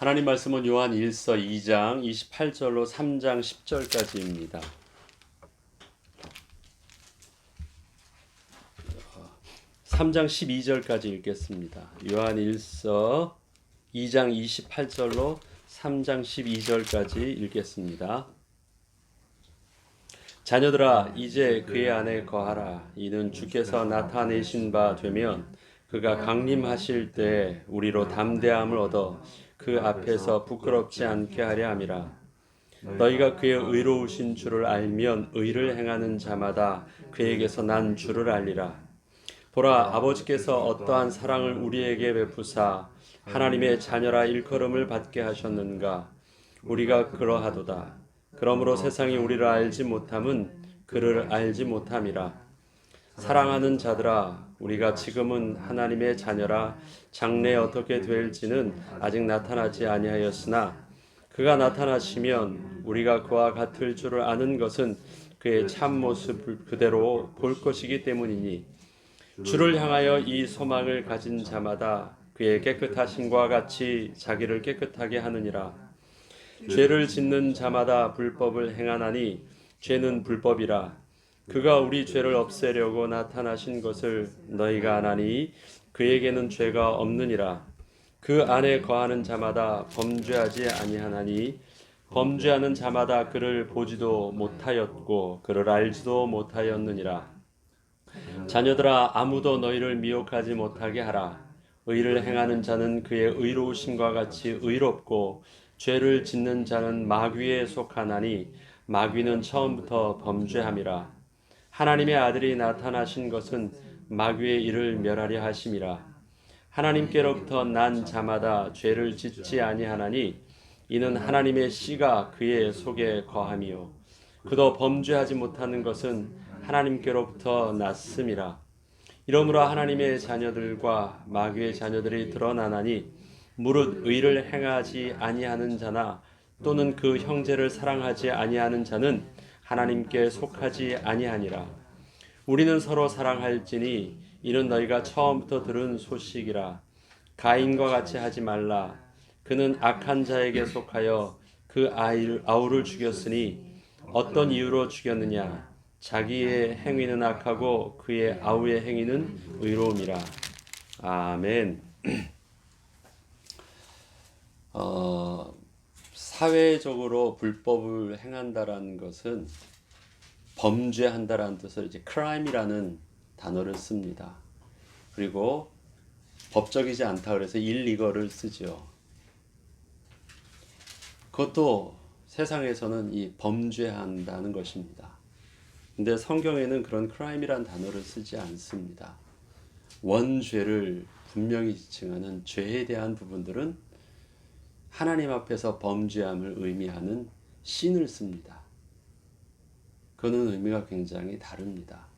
하나님 말씀은 요한 1서 2장 28절로 3장 10절까지입니다. 3장 12절까지 읽겠습니다. 요한 1서 2장 28절로 3장 12절까지 읽겠습니다. 자녀들아, 이제 그의 안에 거하라. 이는 주께서 나타내신 바 되면 그가 강림하실 때 우리로 담대함을 얻어 그 앞에서 부끄럽지 않게 하려 함이라. 너희가 그의 의로우신 줄을 알면 의를 행하는 자마다 그에게서 난 줄을 알리라. 보라, 아버지께서 어떠한 사랑을 우리에게 베푸사 하나님의 자녀라 일컬음을 받게 하셨는가. 우리가 그러하도다. 그러므로 세상이 우리를 알지 못함은 그를 알지 못함이라. 사랑하는 자들아, 우리가 지금은 하나님의 자녀라 장래에 어떻게 될지는 아직 나타나지 아니하였으나 그가 나타나시면 우리가 그와 같을 줄을 아는 것은 그의 참모습 그대로 볼 것이기 때문이니, 주를 향하여 이 소망을 가진 자마다 그의 깨끗하심과 같이 자기를 깨끗하게 하느니라. 죄를 짓는 자마다 불법을 행하나니 죄는 불법이라. 그가 우리 죄를 없애려고 나타나신 것을 너희가 아나니 그에게는 죄가 없느니라. 그 안에 거하는 자마다 범죄하지 아니하나니 범죄하는 자마다 그를 보지도 못하였고 그를 알지도 못하였느니라. 자녀들아, 아무도 너희를 미혹하지 못하게 하라. 의를 행하는 자는 그의 의로우심과 같이 의롭고 죄를 짓는 자는 마귀에 속하나니 마귀는 처음부터 범죄함이라. 하나님의 아들이 나타나신 것은 마귀의 일을 멸하려 하심이라. 하나님께로부터 난 자마다 죄를 짓지 아니하나니 이는 하나님의 씨가 그의 속에 거함이요 그도 범죄하지 못하는 것은 하나님께로부터 났음이라. 이러므로 하나님의 자녀들과 마귀의 자녀들이 드러나나니 무릇 의를 행하지 아니하는 자나 또는 그 형제를 사랑하지 아니하는 자는 하나님께 속하지 아니하니라. 우리는 서로 사랑할지니 이는 너희가 처음부터 들은 소식이라. 가인과 같이 하지 말라. 그는 악한 자에게 속하여 그 아우를 죽였으니 어떤 이유로 죽였느냐? 자기의 행위는 악하고 그의 아우의 행위는 의로움이라. 아멘. 사회적으로 불법을 행한다라는 것은 범죄한다라는 뜻으로 이제 crime이라는 단어를 씁니다. 그리고 법적이지 않다 그래서 illegal을 쓰죠. 그것도 세상에서는 이 범죄한다는 것입니다. 근데 성경에는 그런 crime이라는 단어를 쓰지 않습니다. 원죄를 분명히 지칭하는 죄에 대한 부분들은 하나님 앞에서 범죄함을 의미하는 sin을 씁니다. 그거는 의미가 굉장히 다릅니다.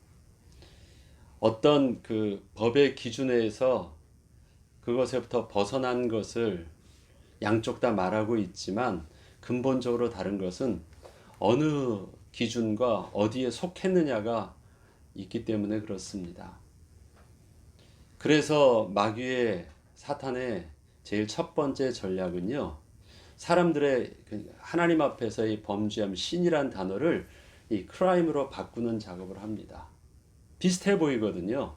어떤 그 법의 기준에서 그것에부터 벗어난 것을 양쪽 다 말하고 있지만 근본적으로 다른 것은 어느 기준과 어디에 속했느냐가 있기 때문에 그렇습니다. 그래서 마귀의 사탄의 제일 첫 번째 전략은요, 사람들의 하나님 앞에서의 범죄함, 신이란 단어를 이 크라임으로 바꾸는 작업을 합니다. 비슷해 보이거든요.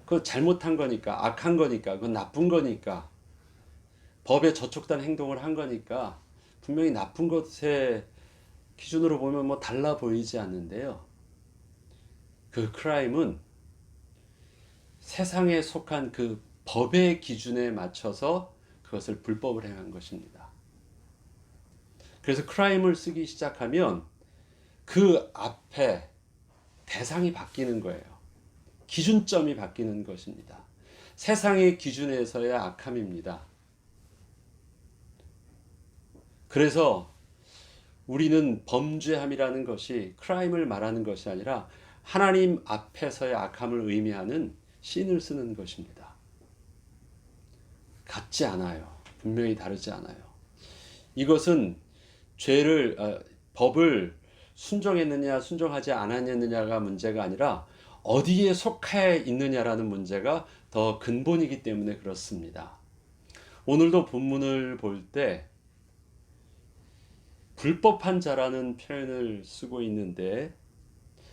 그거 잘못한 거니까, 악한 거니까, 그건 나쁜 거니까, 법에 저촉된 행동을 한 거니까 분명히 나쁜 것의 기준으로 보면 뭐 달라 보이지 않는데요. 그 크라임은 세상에 속한 그 법의 기준에 맞춰서 그것을 불법을 행한 것입니다. 그래서 크라임을 쓰기 시작하면 그 앞에 대상이 바뀌는 거예요. 기준점이 바뀌는 것입니다. 세상의 기준에서의 악함입니다. 그래서 우리는 범죄함이라는 것이 크라임을 말하는 것이 아니라 하나님 앞에서의 악함을 의미하는 신을 쓰는 것입니다. 같지 않아요. 분명히 다르지 않아요. 이것은 법을 순종했느냐 순종하지 않았느냐가 문제가 아니라 어디에 속해 있느냐라는 문제가 더 근본이기 때문에 그렇습니다. 오늘도 본문을 볼 때 불법한 자라는 표현을 쓰고 있는데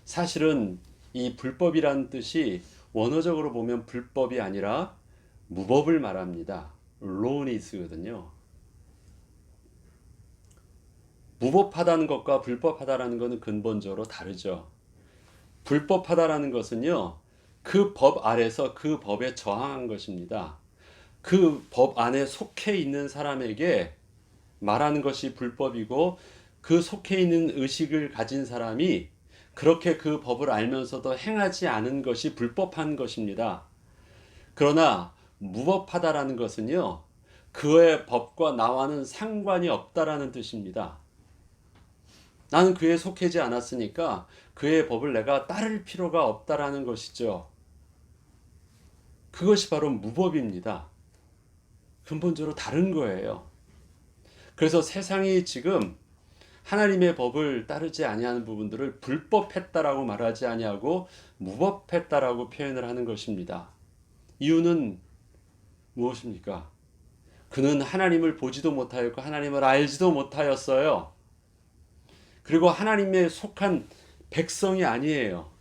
사실은 이 불법이라는 뜻이 원어적으로 보면 불법이 아니라 무법을 말합니다. lawless거든요. 무법하다는 것과 불법하다라는 것은 근본적으로 다르죠. 불법하다라는 것은요, 그 법 아래서 그 법에 저항한 것입니다. 그 법 안에 속해 있는 사람에게 말하는 것이 불법이고 그 속해 있는 의식을 가진 사람이 그렇게 그 법을 알면서도 행하지 않은 것이 불법한 것입니다. 그러나 무법하다라는 것은요, 그의 법과 나와는 상관이 없다라는 뜻입니다. 나는 그에 속하지 않았으니까 그의 법을 내가 따를 필요가 없다라는 것이죠. 그것이 바로 무법입니다. 근본적으로 다른 거예요. 그래서 세상이 지금 하나님의 법을 따르지 아니하는 부분들을 불법했다라고 말하지 아니하고 무법했다라고 표현을 하는 것입니다. 이유는 무엇입니까? 그는 하나님을 보지도 못하였고 하나님을 알지도 못하였어요. 그리고 하나님의 속한 백성이 아니에요.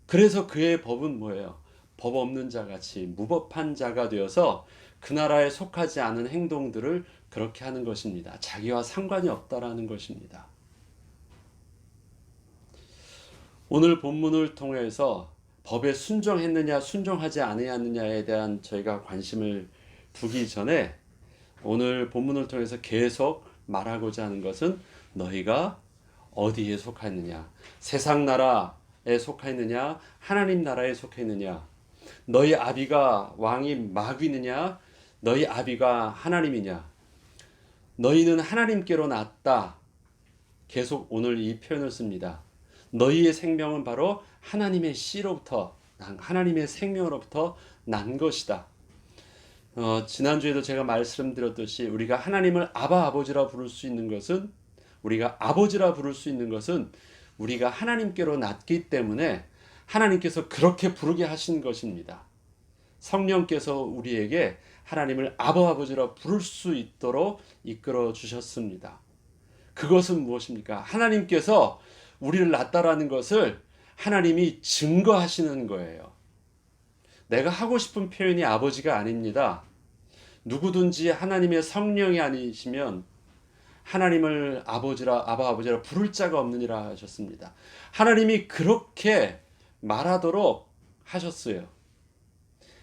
그래서 그의 법은 뭐예요? 법 없는 자같이 무법한 자가 되어서 그 나라에 속하지 않은 행동들을 그렇게 하는 것입니다. 자기와 상관이 없다라는 것입니다. 오늘 본문을 통해서 법에 순종했느냐 순종하지 아니하느냐에 대한 저희가 관심을 두기 전에 오늘 본문을 통해서 계속 말하고자 하는 것은 너희가 어디에 속하느냐, 세상 나라에 속하느냐, 하나님 나라에 속하느냐, 너희 아비가 왕이 마귀느냐, 너희 아비가 하나님이냐, 너희는 하나님께로 났다. 계속 오늘 이 표현을 씁니다. 너희의 생명은 바로 하나님의 씨로부터, 하나님의 생명으로부터 난 것이다. 지난주에도 제가 말씀드렸듯이 우리가 하나님을 아바 아버지라 부를 수 있는 것은, 우리가 아버지라 부를 수 있는 것은 우리가 하나님께로 났기 때문에 하나님께서 그렇게 부르게 하신 것입니다. 성령께서 우리에게 하나님을 아바 아버지라 부를 수 있도록 이끌어 주셨습니다. 그것은 무엇입니까? 하나님께서 우리를 낳았다라는 것을 하나님이 증거하시는 거예요. 내가 하고 싶은 표현이 아버지가 아닙니다. 누구든지 하나님의 성령이 아니시면 하나님을 아버지라 아바 아버지라 부를 자가 없느니라 하셨습니다. 하나님이 그렇게 말하도록 하셨어요.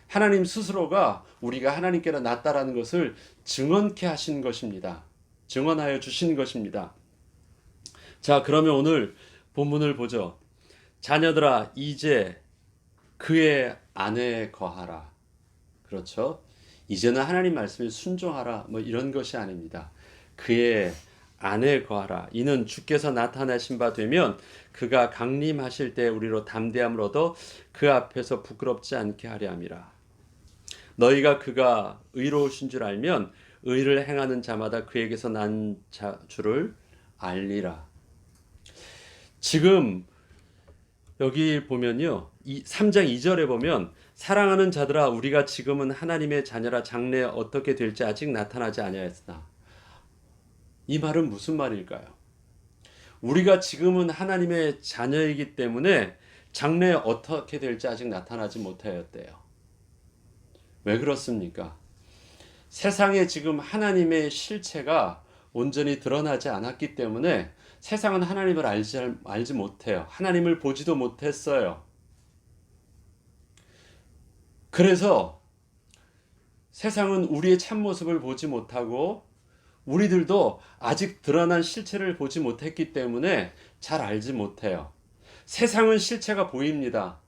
하나님 스스로가 우리가 하나님께로 났다라는 것을 증언케 하신 것입니다. 증언하여 주신 것입니다. 자, 그러면 오늘 본문을 보죠. 자녀들아 이제 그의 안에 거하라. 그렇죠? 이제는 하나님 말씀에 순종하라. 뭐 이런 것이 아닙니다. 그의 안에 거하라. 이는 주께서 나타나신 바 되면 그가 강림하실 때 우리로 담대함을 얻어 그 앞에서 부끄럽지 않게 하려 함이라. 너희가 그가 의로우신 줄 알면 의를 행하는 자마다 그에게서 난 줄을 알리라. 지금 여기 보면요, 3장 2절에 보면 사랑하는 자들아 우리가 지금은 하나님의 자녀라 장래에 어떻게 될지 아직 나타나지 아니하였으나. 이 말은 무슨 말일까요? 우리가 지금은 하나님의 자녀이기 때문에 장래에 어떻게 될지 아직 나타나지 못하였대요. 왜 그렇습니까? 세상에 지금 하나님의 실체가 온전히 드러나지 않았기 때문에 세상은 하나님을 알지 못해요. 하나님을 보지도 못했어요. 그래서 세상은 우리의 참모습을 보지 못하고 우리들도 아직 드러난 실체를 보지 못했기 때문에 잘 알지 못해요. 세상은 실체가 보입니다.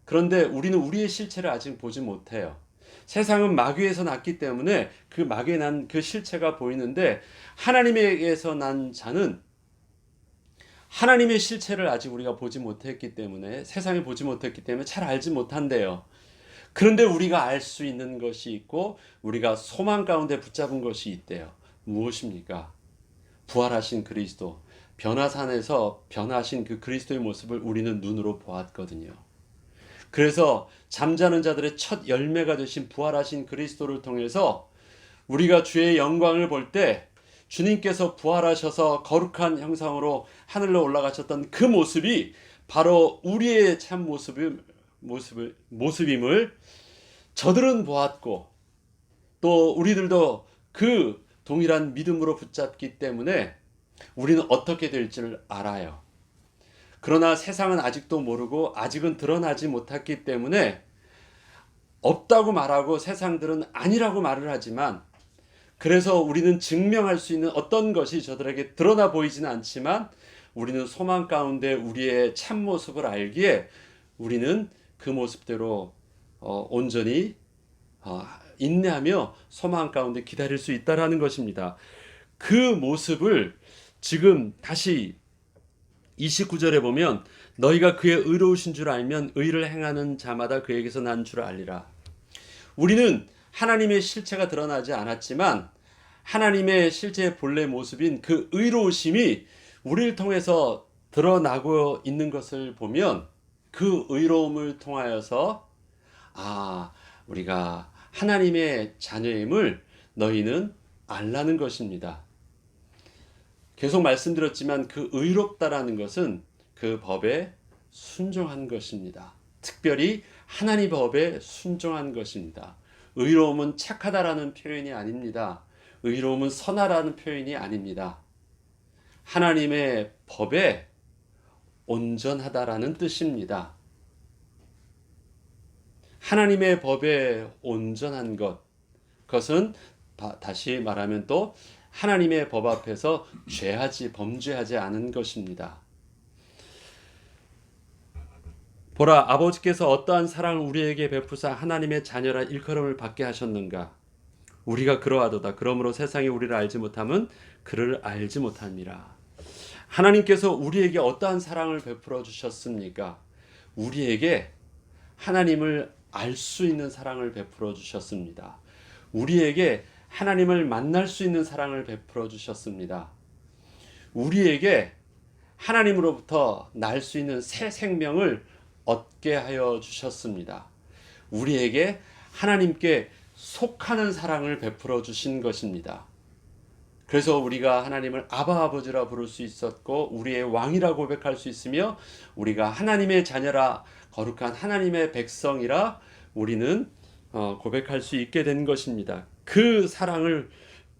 그런데 우리는 우리의 실체를 아직 보지 못해요. 세상은 마귀에서 났기 때문에 그 마귀에 난 그 실체가 보이는데 하나님에게서 난 자는 하나님의 실체를 아직 우리가 보지 못했기 때문에 세상에 보지 못했기 때문에 잘 알지 못한대요. 그런데 우리가 알 수 있는 것이 있고 우리가 소망 가운데 붙잡은 것이 있대요. 무엇입니까? 부활하신 그리스도, 변화산에서 변하신 그 그리스도의 모습을 우리는 눈으로 보았거든요. 그래서 잠자는 자들의 첫 열매가 되신 부활하신 그리스도를 통해서 우리가 주의 영광을 볼 때 주님께서 부활하셔서 거룩한 형상으로 하늘로 올라가셨던 그 모습이 바로 우리의 참 모습임을 저들은 보았고 또 우리들도 그 동일한 믿음으로 붙잡기 때문에 우리는 어떻게 될지를 알아요. 그러나 세상은 아직도 모르고 아직은 드러나지 못했기 때문에 없다고 말하고 세상들은 아니라고 말을 하지만 그래서 우리는 증명할 수 있는 어떤 것이 저들에게 드러나 보이지는 않지만 우리는 소망 가운데 우리의 참모습을 알기에 우리는 그 모습대로 온전히 인내하며 소망 가운데 기다릴 수 있다라는 것입니다. 그 모습을 지금 다시 29절에 보면 너희가 그의 의로우신 줄 알면 의를 행하는 자마다 그에게서 난 줄 알리라. 우리는 하나님의 실체가 드러나지 않았지만 하나님의 실제의 본래 모습인 그 의로우심이 우리를 통해서 드러나고 있는 것을 보면 그 의로움을 통하여서 우리가 하나님의 자녀임을 너희는 알라는 것입니다. 계속 말씀드렸지만 그 의롭다라는 것은 그 법에 순종한 것입니다. 특별히 하나님 법에 순종한 것입니다. 의로움은 착하다라는 표현이 아닙니다. 의로움은 선하라는 표현이 아닙니다. 하나님의 법에 온전하다라는 뜻입니다. 하나님의 법에 온전한 그것은 다시 말하면 또 하나님의 법 앞에서 범죄하지 않은 것입니다. 보라, 아버지께서 어떠한 사랑을 우리에게 베푸사 하나님의 자녀라 일컬음을 받게 하셨는가. 우리가 그러하도다. 그러므로 세상이 우리를 알지 못함은 그를 알지 못함이라. 하나님께서 우리에게 어떠한 사랑을 베풀어 주셨습니까? 우리에게 하나님을 알 수 있는 사랑을 베풀어 주셨습니다. 우리에게 하나님을 만날 수 있는 사랑을 베풀어 주셨습니다. 우리에게 하나님으로부터 날 수 있는 새 생명을 얻게 하여 주셨습니다. 우리에게 하나님께 속하는 사랑을 베풀어 주신 것입니다. 그래서 우리가 하나님을 아바 아버지라 부를 수 있었고 우리의 왕이라 고백할 수 있으며 우리가 하나님의 자녀라 거룩한 하나님의 백성이라 우리는 고백할 수 있게 된 것입니다. 그 사랑을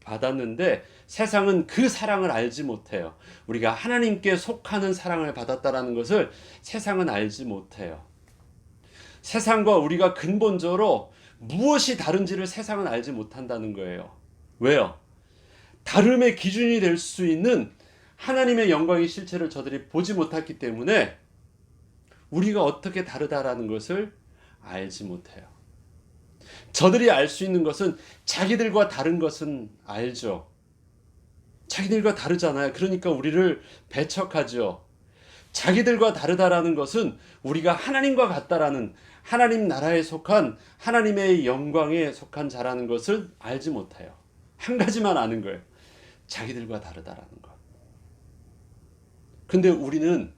받았는데 세상은 그 사랑을 알지 못해요. 우리가 하나님께 속하는 사랑을 받았다라는 것을 세상은 알지 못해요. 세상과 우리가 근본적으로 무엇이 다른지를 세상은 알지 못한다는 거예요. 왜요? 다름의 기준이 될 수 있는 하나님의 영광의 실체를 저들이 보지 못했기 때문에 우리가 어떻게 다르다라는 것을 알지 못해요. 저들이 알 수 있는 것은 자기들과 다른 것은 알죠. 자기들과 다르잖아요. 그러니까 우리를 배척하죠. 자기들과 다르다라는 것은 우리가 하나님과 같다라는 하나님 나라에 속한 하나님의 영광에 속한 자라는 것을 알지 못해요. 한 가지만 아는 거예요. 자기들과 다르다라는 것. 근데 우리는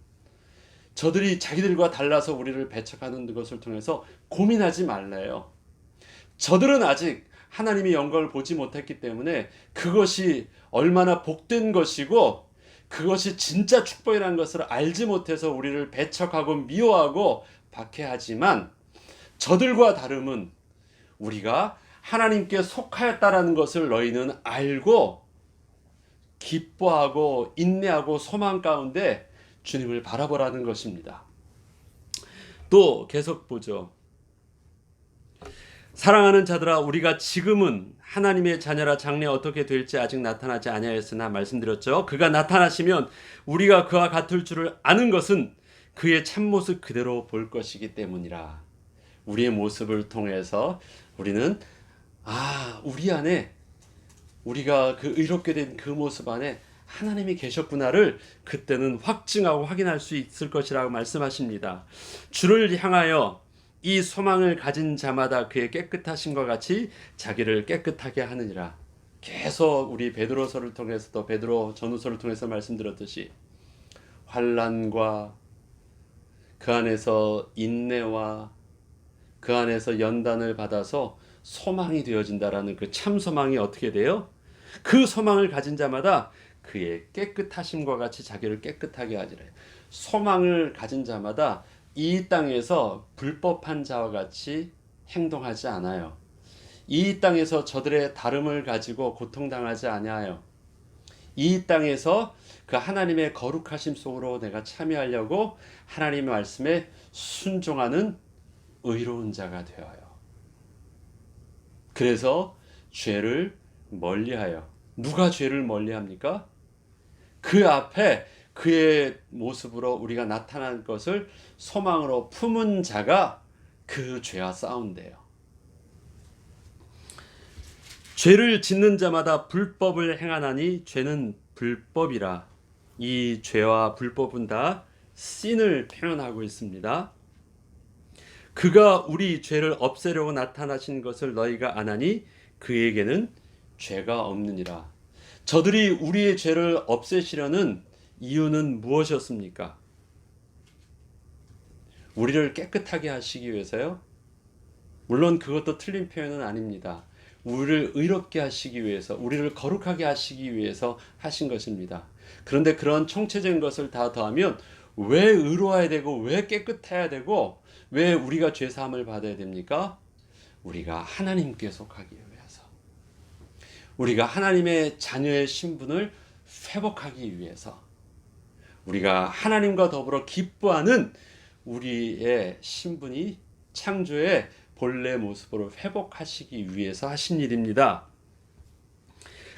저들이 자기들과 달라서 우리를 배척하는 것을 통해서 고민하지 말래요. 저들은 아직 하나님의 영광을 보지 못했기 때문에 그것이 얼마나 복된 것이고 그것이 진짜 축복이라는 것을 알지 못해서 우리를 배척하고 미워하고 박해하지만 저들과 다름은 우리가 하나님께 속하였다라는 것을 너희는 알고 기뻐하고 인내하고 소망 가운데 주님을 바라보라는 것입니다. 또 계속 보죠. 사랑하는 자들아 우리가 지금은 하나님의 자녀라 장래 어떻게 될지 아직 나타나지 아니하였으나 말씀드렸죠. 그가 나타나시면 우리가 그와 같을 줄을 아는 것은 그의 참모습 그대로 볼 것이기 때문이라. 우리의 모습을 통해서 우리는 우리 안에 우리가 그 의롭게 된 그 모습 안에 하나님이 계셨구나를 그때는 확증하고 확인할 수 있을 것이라고 말씀하십니다. 주를 향하여 이 소망을 가진 자마다 그의 깨끗하심과 같이 자기를 깨끗하게 하느니라. 계속 우리 베드로서를 통해서도 베드로 전후서를 통해서 말씀드렸듯이 환난과 그 안에서 인내와 그 안에서 연단을 받아서 소망이 되어진다라는 그 참 소망이 어떻게 돼요? 그 소망을 가진 자마다 그의 깨끗하심과 같이 자기를 깨끗하게 하지래. 소망을 가진 자마다 이 땅에서 불법한 자와 같이 행동하지 않아요. 이 땅에서 저들의 다름을 가지고 고통당하지 아니하여 이 땅에서 그 하나님의 거룩하심 속으로 내가 참여하려고 하나님의 말씀에 순종하는 의로운 자가 되어요. 그래서 죄를 멀리하여. 누가 죄를 멀리합니까? 그 앞에 그의 모습으로 우리가 나타난 것을 소망으로 품은 자가 그 죄와 싸운대요. 죄를 짓는 자마다 불법을 행하나니 죄는 불법이라. 이 죄와 불법은 다 신을 표현하고 있습니다. 그가 우리 죄를 없애려고 나타나신 것을 너희가 아나니 그에게는 죄가 없느니라. 저들이 우리의 죄를 없애시려는 이유는 무엇이었습니까? 우리를 깨끗하게 하시기 위해서요? 물론 그것도 틀린 표현은 아닙니다. 우리를 의롭게 하시기 위해서, 우리를 거룩하게 하시기 위해서 하신 것입니다. 그런데 그런 총체적인 것을 다 더하면 왜 의로워야 되고 왜 깨끗해야 되고 왜 우리가 죄사함을 받아야 됩니까? 우리가 하나님께 속하기 위해서, 우리가 하나님의 자녀의 신분을 회복하기 위해서, 우리가 하나님과 더불어 기뻐하는 우리의 신분이 창조의 본래 모습으로 회복하시기 위해서 하신 일입니다.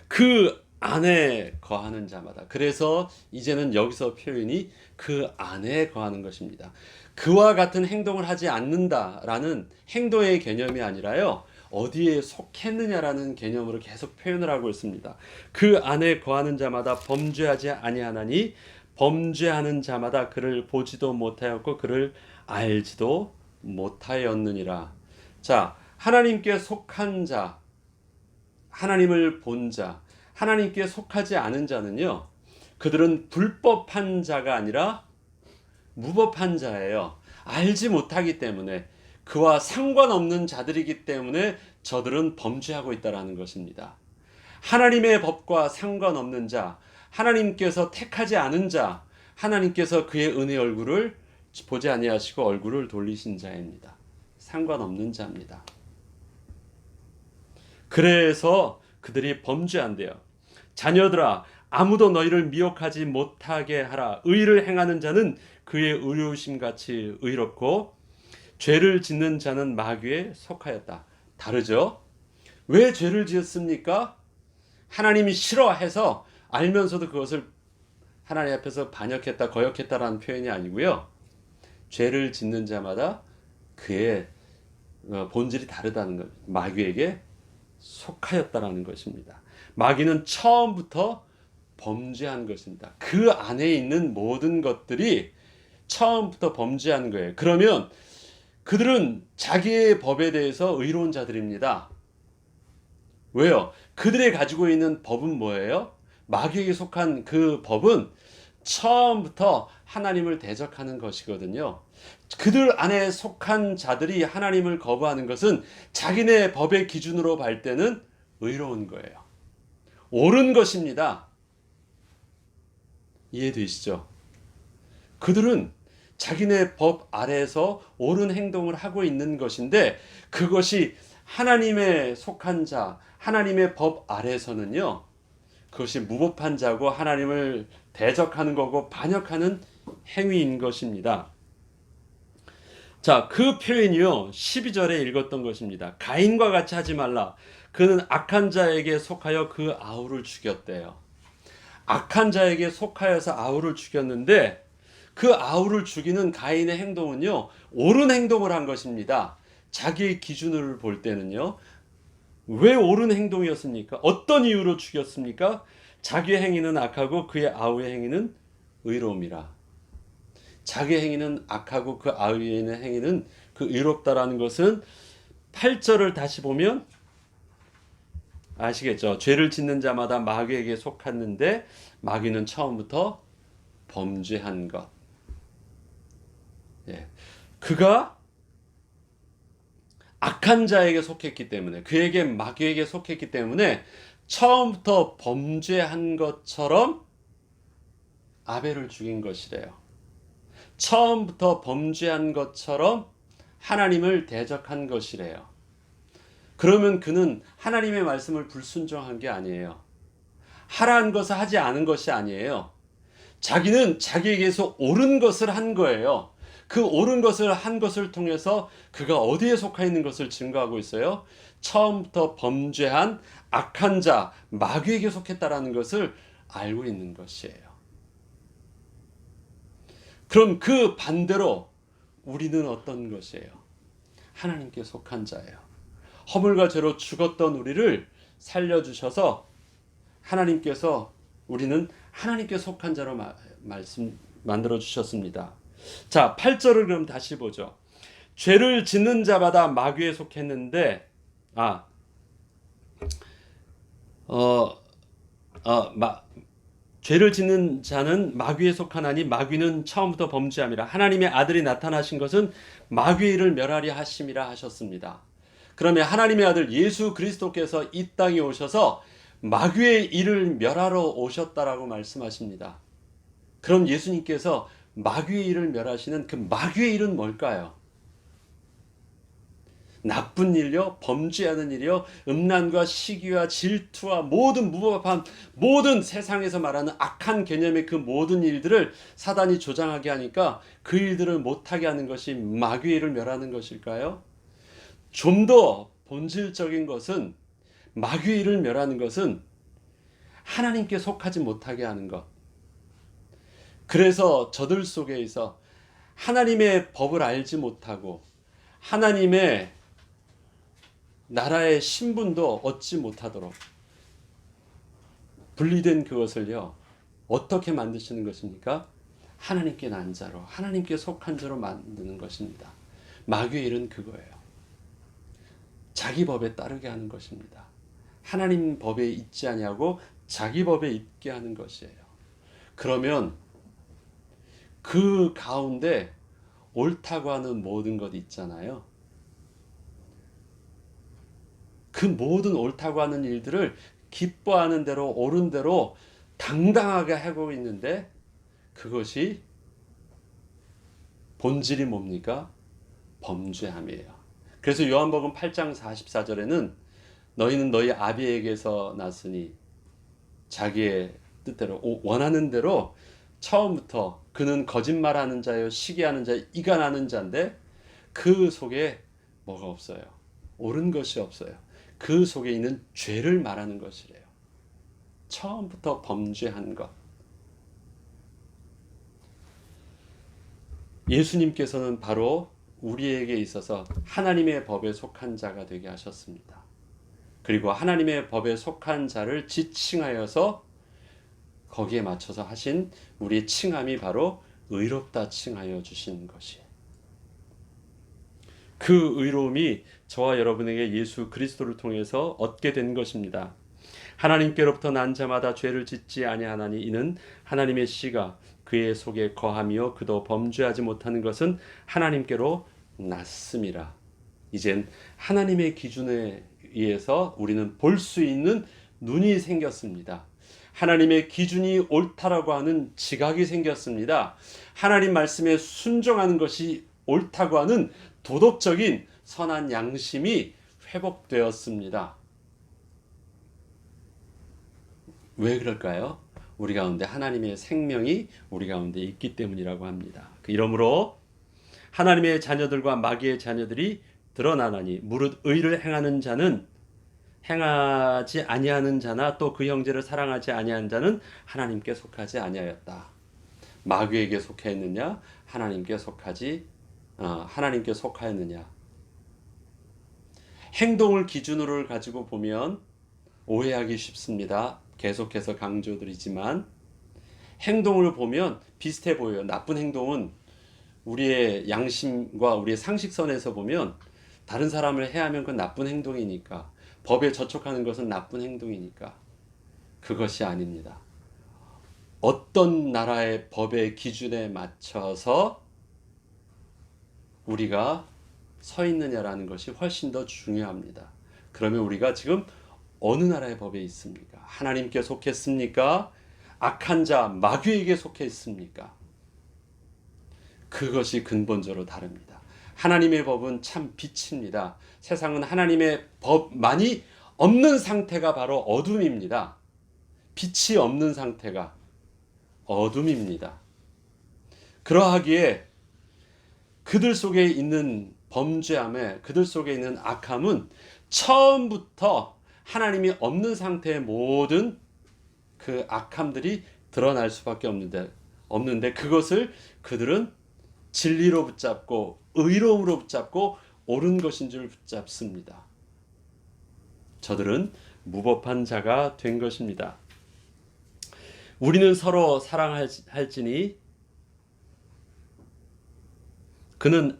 그 안에 거하는 자마다. 그래서 이제는 여기서 표현이 그 안에 거하는 것입니다. 그와 같은 행동을 하지 않는다라는 행동의 개념이 아니라요, 어디에 속했느냐라는 개념으로 계속 표현을 하고 있습니다. 그 안에 거하는 자마다 범죄하지 아니하나니 범죄하는 자마다 그를 보지도 못하였고 그를 알지도 못하였느니라. 자, 하나님께 속한 자, 하나님을 본 자, 하나님께 속하지 않은 자는요, 그들은 불법한 자가 아니라 무법한 자예요. 알지 못하기 때문에, 그와 상관없는 자들이기 때문에 저들은 범죄하고 있다는 것입니다. 하나님의 법과 상관없는 자, 하나님께서 택하지 않은 자, 하나님께서 그의 은혜 얼굴을 보지 아니하시고 얼굴을 돌리신 자입니다. 상관없는 자입니다. 그래서 그들이 범죄한대요. 자녀들아, 아무도 너희를 미혹하지 못하게 하라. 의를 행하는 자는 그의 의로우심 같이 의롭고 죄를 짓는 자는 마귀에 속하였다. 다르죠? 왜 죄를 지었습니까? 하나님이 싫어해서 알면서도 그것을 하나님 앞에서 반역했다, 거역했다라는 표현이 아니고요. 죄를 짓는 자마다 그의 본질이 다르다는 것, 마귀에게 속하였다라는 것입니다. 마귀는 처음부터 범죄한 것입니다. 그 안에 있는 모든 것들이 처음부터 범죄한 거예요. 그러면 그들은 자기의 법에 대해서 의로운 자들입니다. 왜요? 그들이 가지고 있는 법은 뭐예요? 마귀에게 속한 그 법은 처음부터 하나님을 대적하는 것이거든요. 그들 안에 속한 자들이 하나님을 거부하는 것은 자기네 법의 기준으로 볼 때는 의로운 거예요. 옳은 것입니다. 이해되시죠? 그들은 자기네 법 아래에서 옳은 행동을 하고 있는 것인데, 그것이 하나님의 속한 자, 하나님의 법 아래에서는요, 그것이 무법한 자고 하나님을 대적하는 거고 반역하는 행위인 것입니다. 자, 그 표현이요, 12절에 읽었던 것입니다. 가인과 같이 하지 말라. 그는 악한 자에게 속하여 그 아우를 죽였대요. 악한 자에게 속하여서 아우를 죽였는데, 그 아우를 죽이는 가인의 행동은요, 옳은 행동을 한 것입니다. 자기의 기준을 볼 때는요. 왜 옳은 행동이었습니까? 어떤 이유로 죽였습니까? 자기의 행위는 악하고 그의 아우의 행위는 의로움이라. 자기의 행위는 악하고 그 아우의 행위는 그 의롭다라는 것은 8절을 다시 보면 아시겠죠? 죄를 짓는 자마다 마귀에게 속았는데 마귀는 처음부터 범죄한 것. 예. 그가 악한 자에게 속했기 때문에, 그에게 마귀에게 속했기 때문에 처음부터 범죄한 것처럼 아벨을 죽인 것이래요. 처음부터 범죄한 것처럼 하나님을 대적한 것이래요. 그러면 그는 하나님의 말씀을 불순종한 게 아니에요. 하라는 것을 하지 않은 것이 아니에요. 자기는 자기에게서 옳은 것을 한 거예요. 그 옳은 것을 한 것을 통해서 그가 어디에 속해 있는 것을 증거하고 있어요. 처음부터 범죄한 악한 자, 마귀에게 속했다라는 것을 알고 있는 것이에요. 그럼 그 반대로 우리는 어떤 것이에요? 하나님께 속한 자예요. 허물과 죄로 죽었던 우리를 살려주셔서 하나님께서 우리는 하나님께 속한 자로 만들어 주셨습니다. 자, 8절을 그럼 다시 보죠. 죄를 짓는 자마다 마귀에 속했는데 죄를 짓는 자는 마귀에 속하나니 마귀는 처음부터 범죄함이라. 하나님의 아들이 나타나신 것은 마귀의 일을 멸하려 하심이라 하셨습니다. 그러면 하나님의 아들 예수 그리스도께서 이 땅에 오셔서 마귀의 일을 멸하러 오셨다라고 말씀하십니다. 그럼 예수님께서 마귀의 일을 멸하시는 그 마귀의 일은 뭘까요? 나쁜 일이요, 범죄하는 일이요, 음란과 시기와 질투와 모든 무법함, 모든 세상에서 말하는 악한 개념의 그 모든 일들을 사단이 조장하게 하니까 그 일들을 못하게 하는 것이 마귀의 일을 멸하는 것일까요? 좀 더 본질적인 것은, 마귀의 일을 멸하는 것은 하나님께 속하지 못하게 하는 것. 그래서 저들 속에서 하나님의 법을 알지 못하고 하나님의 나라의 신분도 얻지 못하도록 분리된 그것을요, 어떻게 만드시는 것입니까? 하나님께 난 자로, 하나님께 속한 자로 만드는 것입니다. 마귀의 일은 그거예요. 자기 법에 따르게 하는 것입니다. 하나님 법에 있지 아니하고 자기 법에 있게 하는 것이에요. 그러면 그 가운데 옳다고 하는 모든 것 있잖아요. 그 모든 옳다고 하는 일들을 기뻐하는 대로, 옳은 대로 당당하게 하고 있는데 그것이 본질이 뭡니까? 범죄함이에요. 그래서 요한복음 8장 44절에는 너희는 너희 아비에게서 났으니 자기의 뜻대로 원하는 대로, 처음부터 그는 거짓말하는 자요, 시기하는 자, 이간하는 자인데 그 속에 뭐가 없어요? 옳은 것이 없어요. 그 속에 있는 죄를 말하는 것이래요. 처음부터 범죄한 것. 예수님께서는 바로 우리에게 있어서 하나님의 법에 속한 자가 되게 하셨습니다. 그리고 하나님의 법에 속한 자를 지칭하여서 거기에 맞춰서 하신 우리의 칭함이 바로 의롭다 칭하여 주신 것이에요. 그 의로움이 저와 여러분에게 예수 그리스도를 통해서 얻게 된 것입니다. 하나님께로부터 난 자마다 죄를 짓지 아니하나니 이는 하나님의 씨가 그의 속에 거하며 그도 범죄하지 못하는 것은 하나님께로 났음이라. 이젠 하나님의 기준에 의해서 우리는 볼 수 있는 눈이 생겼습니다. 하나님의 기준이 옳다라고 하는 지각이 생겼습니다. 하나님 말씀에 순종하는 것이 옳다고 하는 도덕적인 선한 양심이 회복되었습니다. 왜 그럴까요? 우리 가운데 하나님의 생명이 우리 가운데 있기 때문이라고 합니다. 이러므로 하나님의 자녀들과 마귀의 자녀들이 드러나나니 무릇 의를 행하는 자는 행하지 아니하는 자나 또 그 형제를 사랑하지 아니하는 자는 하나님께 속하지 아니하였다. 마귀에게 속했느냐, 하나님께 속하였느냐. 행동을 기준으로 가지고 보면 오해하기 쉽습니다. 계속해서 강조드리지만 행동을 보면 비슷해 보여요. 나쁜 행동은 우리의 양심과 우리의 상식선에서 보면 다른 사람을 해하면 그건 나쁜 행동이니까, 법에 저촉하는 것은 나쁜 행동이니까. 그것이 아닙니다. 어떤 나라의 법의 기준에 맞춰서 우리가 서 있느냐라는 것이 훨씬 더 중요합니다. 그러면 우리가 지금 어느 나라의 법에 있습니까? 하나님께 속했습니까? 악한 자, 마귀에게 속해 있습니까? 그것이 근본적으로 다릅니다. 하나님의 법은 참 빛입니다. 세상은 하나님의 법만이 없는 상태가 바로 어둠입니다. 빛이 없는 상태가 어둠입니다. 그러하기에 그들 속에 있는 범죄함에, 그들 속에 있는 악함은 처음부터 하나님이 없는 상태의 모든 그 악함들이 드러날 수밖에 없는데 그것을 그들은 진리로 붙잡고 의로움으로 붙잡고 옳은 것인 줄 붙잡습니다. 저들은 무법한 자가 된 것입니다. 우리는 서로 사랑할지니 그는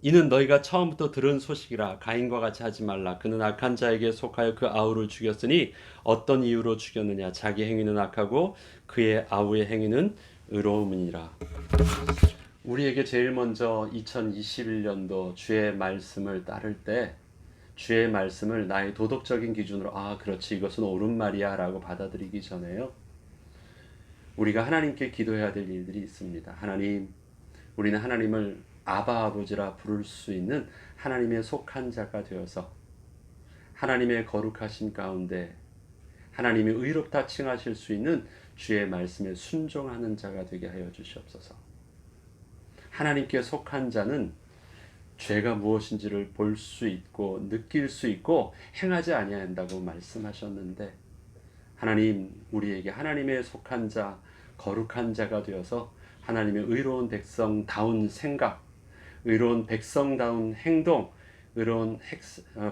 이는 너희가 처음부터 들은 소식이라. 가인과 같이 하지 말라. 그는 악한 자에게 속하여 그 아우를 죽였으니 어떤 이유로 죽였느냐. 자기 행위는 악하고 그의 아우의 행위는 의로움이니라. 우리에게 제일 먼저 2021년도 주의 말씀을 따를 때 주의 말씀을 나의 도덕적인 기준으로 그렇지 이것은 옳은 말이야 라고 받아들이기 전에요, 우리가 하나님께 기도해야 될 일들이 있습니다. 하나님, 우리는 하나님을 아바 아버지라 부를 수 있는 하나님의 속한 자가 되어서 하나님의 거룩하신 가운데 하나님이 의롭다 칭하실 수 있는 주의 말씀에 순종하는 자가 되게 하여 주시옵소서. 하나님께 속한 자는 죄가 무엇인지를 볼 수 있고 느낄 수 있고 행하지 아니한다고 말씀하셨는데, 하나님, 우리에게 하나님의 속한 자, 거룩한 자가 되어서 하나님의 의로운 백성다운 생각, 의로운 백성다운 행동, 의로운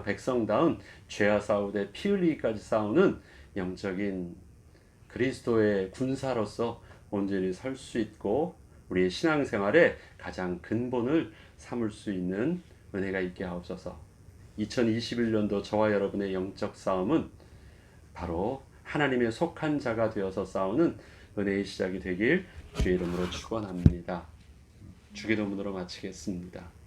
백성다운 죄와 싸우되 피 흘리기까지 싸우는 영적인 그리스도의 군사로서 온전히 설 수 있고 우리의 신앙생활의 가장 근본을 삼을 수 있는 은혜가 있게 하옵소서. 2021년도 저와 여러분의 영적 싸움은 바로 하나님의 속한 자가 되어서 싸우는 은혜의 시작이 되길 주의 이름으로 축원합니다. 주기도문으로 마치겠습니다.